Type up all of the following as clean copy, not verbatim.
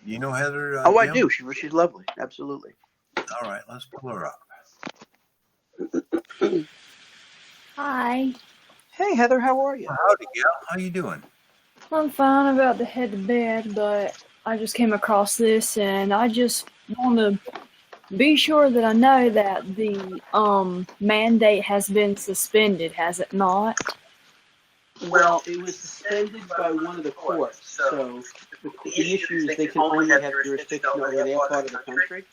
You know Heather? Oh, I Jim? do. She's lovely. Absolutely. All right, let's pull her up. Hi. Hey, Heather, how are you? Howdy, gal. How you doing? I'm fine, about to head to bed, but I just came across this and I just want to be sure that I know that the mandate has been suspended, has it not? Well, it was suspended by one of the courts, so the issue is they can only have jurisdiction over their part of the country.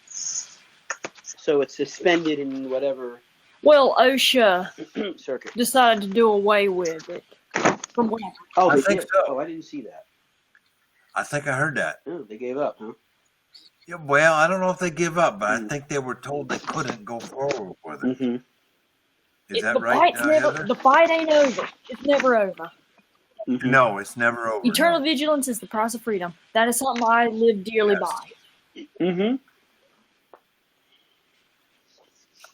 So it's suspended in whatever Well, OSHA circuit. decided to do away with it. From what? Oh, I they think did? so. Oh, I didn't see that. I think I heard that. Oh, they gave up, huh? Yeah, well, I don't know if they give up, but I think they were told they couldn't go forward with it. Mm-hmm. Is that The right, fight's never, Heather? the fight ain't over. It's never over. Mm-hmm. No, it's never over. Eternal no. vigilance is the price of freedom. That is something I live dearly Yes. by. Mm-hmm.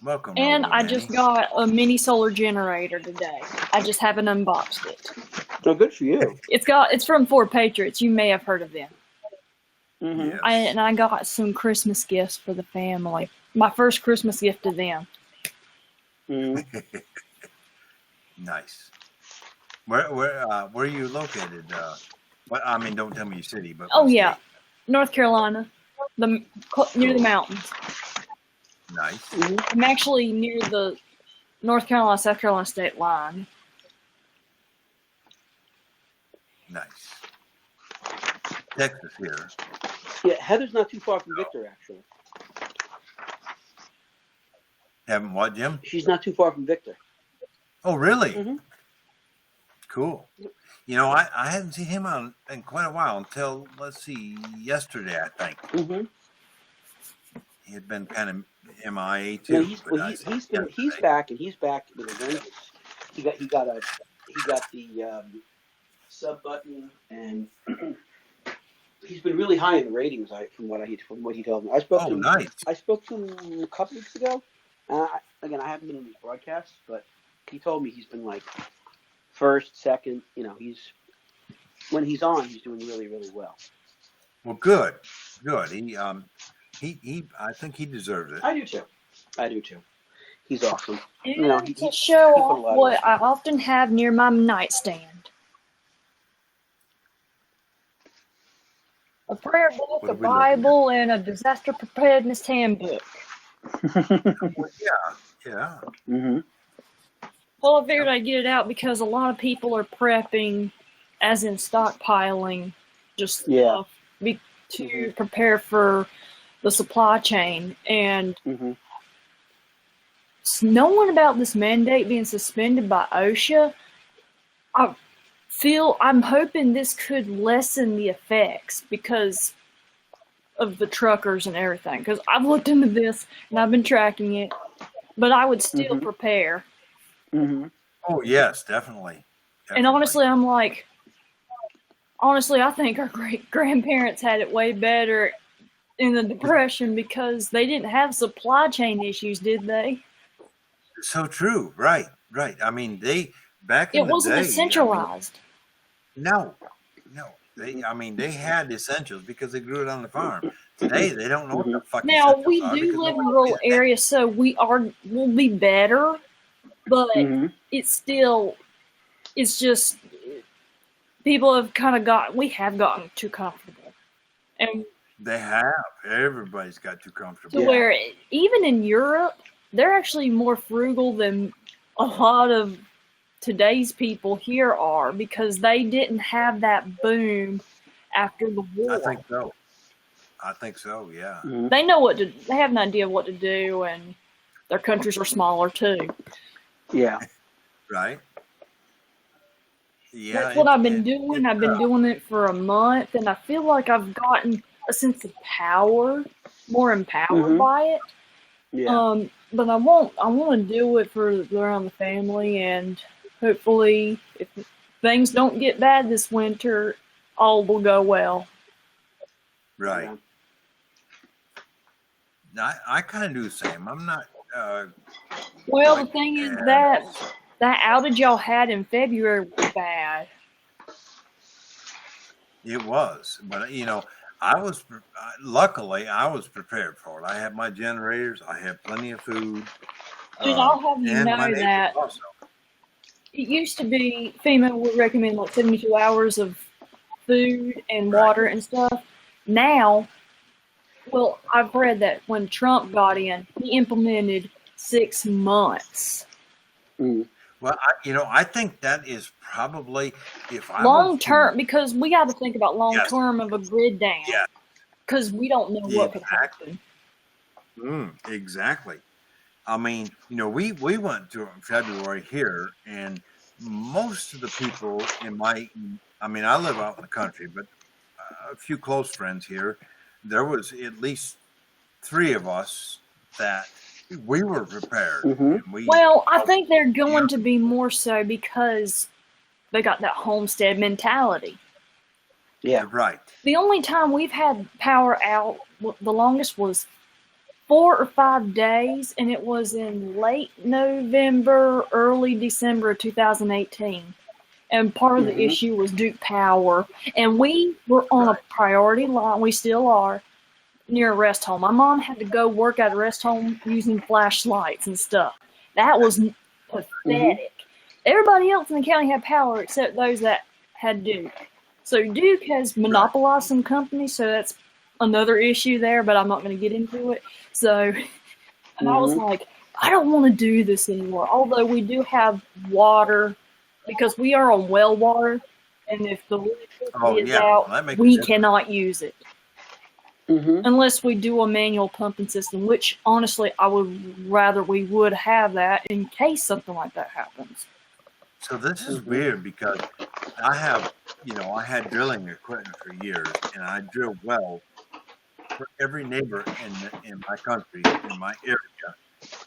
Welcome. And Rover I Manny. just got a mini solar generator today. I just haven't unboxed it. Oh, good for you. It's from Ford Patriots. You may have heard of them. Mm-hmm. Yes. I got some Christmas gifts for the family. My first Christmas gift to them. Mm-hmm. Nice. Where are you located? What I mean, don't tell me your city, but Oh what yeah, state? North Carolina, near the mountains. Nice. Mm-hmm. I'm actually near the North Carolina South Carolina state line. Nice. Texas here. Yeah, Heather's not too far from Victor, actually. Haven't what, Jim? She's not too far from Victor. Oh, really? Mm-hmm. Cool. You know, I hadn't seen him out in quite a while until, let's see, yesterday, I think. Mm-hmm. He had been kind of MIA too. No, but I saw him he's yesterday. back, and he's back with a vengeance. He got the sub button, and he's been really high in the ratings. From what he told me. I spoke Oh, to him. nice. I spoke to him a couple weeks ago. Again, I haven't been in his broadcasts, but he told me he's been like first, second. You know, when he's on, he's doing really, really well. Well, good. He I think he deserves it. I do too. He's awesome. And You know, to show he put a off lot of what effort. I often have near my nightstand. A prayer book, What a are we looking at? Bible, and a disaster preparedness handbook. Well, yeah. Mm-hmm. Well, I figured I'd get it out because a lot of people are prepping, as in stockpiling, just Yeah. stuff to prepare for the supply chain. And Mm-hmm. knowing about this mandate being suspended by OSHA, I'm hoping this could lessen the effects because of the truckers and everything. Because I've looked into this and I've been tracking it, but I would still Mhm. prepare. Mm-hmm. Oh, yes, definitely. And honestly, I'm like, I think our great grandparents had it way better in the Depression because they didn't have supply chain issues, did they? So true. Right. I mean, back in It the wasn't day. centralized. No. They had essentials because they grew it on the farm. Today, they don't know what the fuck Now essentials we are do because live in nobody rural did that. areas, so we'll be better, but Mm-hmm. it's just people have we have gotten too comfortable, and They have. Everybody's got too to comfortable. Yeah. where even in Europe, they're actually more frugal than a lot of today's people here are because they didn't have that boom after the war. I think so. Yeah. Mm-hmm. They have an idea of what to do, and their countries are smaller too. Yeah. Right. Yeah. That's what I've been doing. I've been doing it for a month, and I feel like I've gotten a sense of power, more empowered Mhm. by it. Yeah. But I want to do it for around the family, and hopefully, if things don't get bad this winter, all will go well. Right. Yeah. I kind of do the same. I'm not. Well, like, the thing is yeah. that outage y'all had in February was bad. It was, but luckily I was prepared for it. I had my generators. I had plenty of food. And I'll have you And my know neighbors that also. it used to be FEMA would recommend like 72 hours of food and Right. water and stuff. Now, well, I've read that when Trump got in, he implemented 6 months. Mm. Well, I think that is probably if I Long was to- term, because we got to think about long Yes. term of a grid down. Yeah. Because we don't know what could Exactly. happen. Exactly. I mean, we went to it in February here, and most of the people I live out in the country, but a few close friends here, there was at least 3 of us that we were prepared. Mhm. And Well, I think they're going to be more so because they got that homestead mentality. Yeah. Right. The only time we've had power out, the longest was 4 or 5 days, and it was in late November, early December of 2018. And part of the Mhm. issue was Duke Power. And we were on a priority line, we still are, near a rest home. My mom had to go work at a rest home using flashlights and stuff. That was pathetic. Everybody else in the county had power except those that had Duke. So Duke has monopolized some companies, so that's another issue there, but I'm not going to get into it. So, and I was like, I don't want to do this anymore. Although we do have water, because we are on well water, and if the electricity is out, that makes we sense. cannot use it. Mhm. Unless we do a manual pumping system, which honestly I would rather we would have that in case something like that happens. So this is weird because I had drilling equipment for years, and I drilled wells for every neighbor in my country, in my area,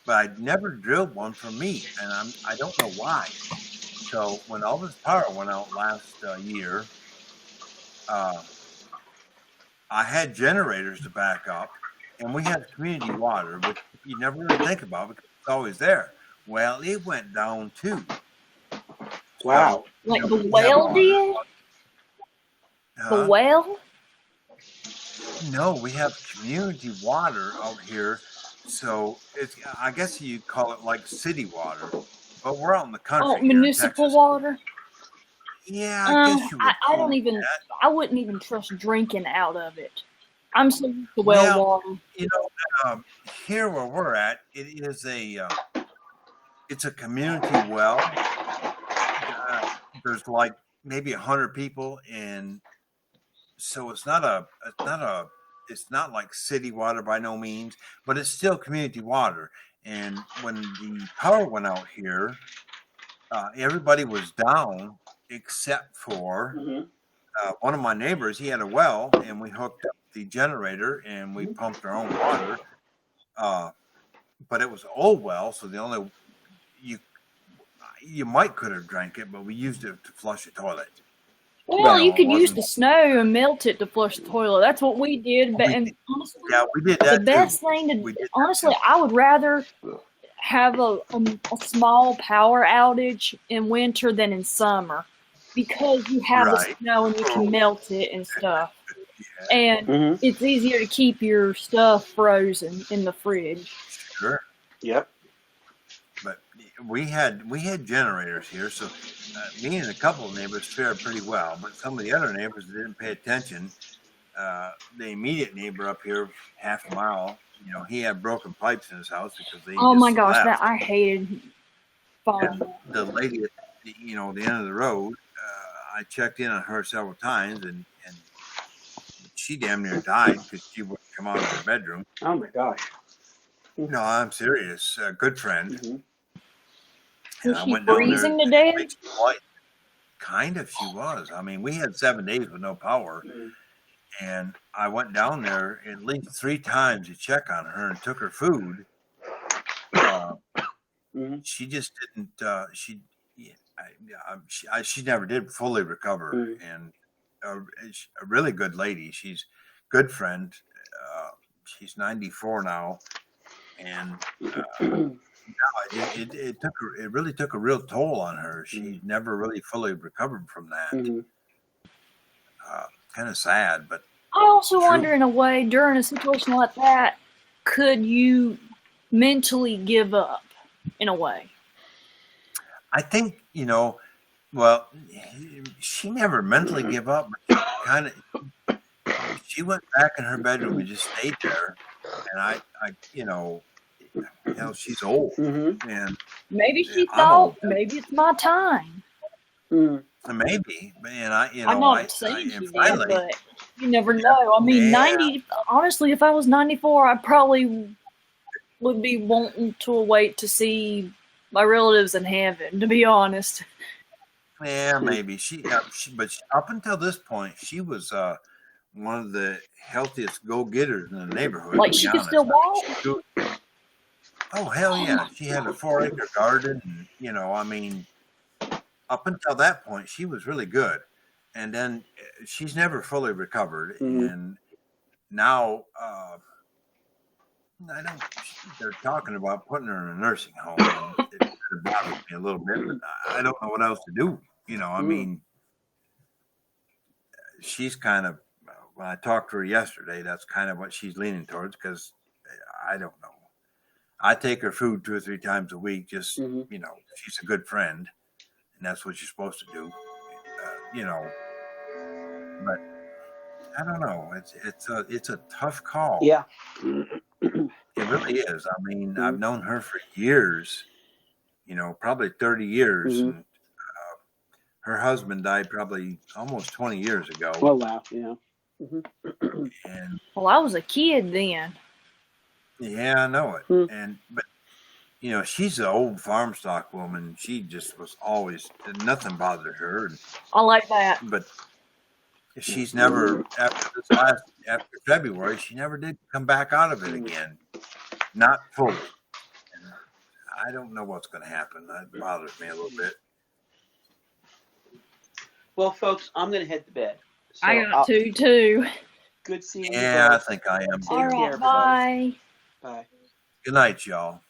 but I never drilled one for me, and I don't know why. So when all this power went out last year, I had generators to back up, and we had community water, which you never really think about because it's always there. Well, it went down too. Wow. Like the well did? The well? No, we have community water out here, so I guess you'd call it like city water, but we're out in the country. Oh, here in municipal Texas. water? Yeah, I guess you would. I don't even, I wouldn't even trust drinking out of it. I'm so used to well water. Here where we're at, it's a community well. There's like maybe 100 people, and so it's not like city water by no means, but it's still community water. And when the power went out here, everybody was down except for one of my neighbors. He had a well, and we hooked up the generator and we pumped our own water. But it was old well, so the only you might could have drank it, but we used it to flush a toilet. Well, you could use the snow and melt it to flush the toilet. That's what we did. But honestly, we did that. The best thing to honestly, I would rather have a small power outage in winter than in summer, because you have the snow and you can melt it and stuff. And it's easier to keep your stuff frozen in the fridge. Sure. Yep. But we had generators here, so me and a couple of neighbors fared pretty well. But some of the other neighbors didn't pay attention. The immediate neighbor up here, half a mile, he had broken pipes in his house because they. Oh my gosh, that I hated. The lady at the end of the road, I checked in on her several times, and she damn near died because she wouldn't come out of her bedroom. Oh my gosh. No, I'm serious. Good friend. Was she freezing to death? Kind of, she was. I mean, we had 7 days with no power, and I went down there at least 3 times to check on her and took her food. She just didn't. She never did fully recover, and a really good lady. She's a good friend. She's 94 now, and it really took a real toll on her. She never really fully recovered from that. Kind of sad, but I also True. wonder, in a way, during a situation like that, could you mentally give up, in a way? I think, well, she never mentally gave up, but she went back in her bedroom and just stayed there. And she's old, Mm-hmm. and Maybe she I'm thought, old, maybe it's my time. Mm. maybe. And I'm not saying she finally, did, but you never know. I mean, yeah. 90, honestly, if I was 94, I probably would be wanting to wait to see my relatives in heaven, to be honest. Yeah, maybe but up until this point, she was one of the healthiest go-getters in the neighborhood. Like, to be she could honest. still I mean, walk? oh hell yeah, she had a 4-acre garden, and I mean, up until that point, she was really good, and then she's never fully recovered, and now they're talking about putting her in a nursing home, and it bothers me a little bit, but I don't know what else to do. I mean, she's kind of, when I talked to her yesterday, that's kind of what she's leaning towards, because I don't know. I take her food 2 or 3 times a week, just, she's a good friend, and that's what you're supposed to do, but I don't know. It's a tough call. Yeah. It really is. I mean, I've known her for years, probably 30 years, and her husband died probably almost 20 years ago. Oh, wow. Yeah. And Well, I was a kid then. yeah, I know it. But she's an old farm stock woman. She just was always, nothing bothered her. I like that. But she's never, after February, she never did come back out of it again. Not fully. And I don't know what's going to happen. That bothers me a little bit. Well, folks, I'm going to head to bed. So I got to, too. Good seeing you. Yeah, I think I am. Take All care, right, everybody. bye. Bye. Good night, y'all.